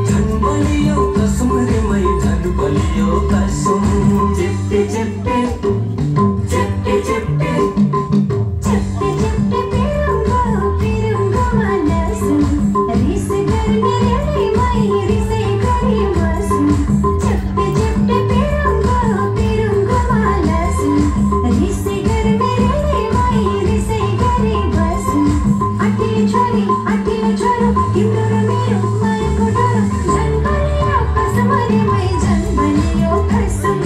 झन् बलियो कसम रे मै झन् बलियो कसम चिप्पे चिप्पे चिप्पे चिप्पे चिप्पे चिप्पे पिरुंगो मनसु रिस गर्ने रे मै रिसै गरी बसु चिप्पे चिप्पे पिरुंगो मनसु रिसै गर्ने रे मै रिसै गरी बसु अटिलो छोरो तिम्रो र मेरो मायाको डरो झन् बलियो कसम रे मै झन् बलियो कसम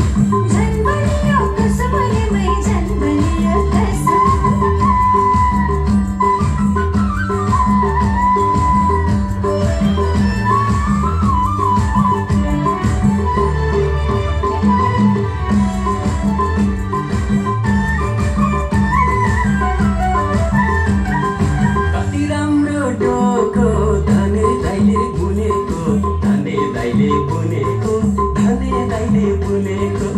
झन् बलियो कसम रे मै झन् बलियो कसम कति राम्रो डोको धने दाइले बुनेको धने दाइले बुनेको धने दाइले बुनेको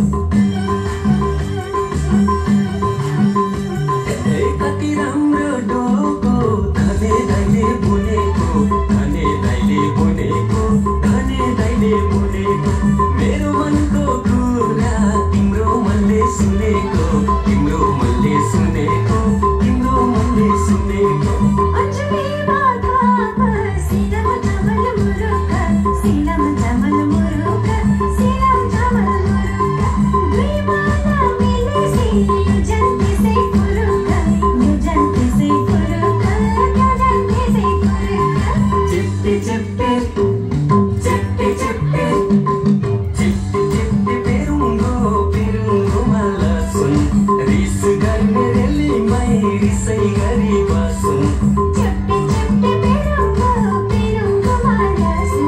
कति राम्रो डोको धने दाइले बुनेको धने दाइले बुनेको धने दाइले बुनेको मेरो मनको कुरा तिम्रो मनले सुनेको तिम्रो मनले सुनेको तिम्रो मनले सुनेको अञ्जली बाधा सिलम जमल मुरुका सिलम जमल मुरुका सिलम जमल मुरुका दुई माला मिले से यो जन्ती से फुरुका यो जन्ती से फुरुका यो जन्ती से फुरुका चिप्पे चिप्पे चिप्पे चिप्पे चिप्पे चिप्पे पिरुंगो माला सुन रिस गर्ने रेली मै रिसै गरी बसुन चिप्पे चिप्पे पिरुंगो मनसु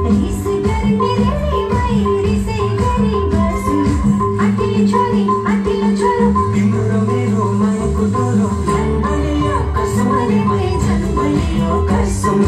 रिस गर्ने रे मै रिसै गरी बसु अटिलो छोरो तिम्रो र मेरो मायाको डोरो झन् बलियो कसम रे मै झन् बलियो कसम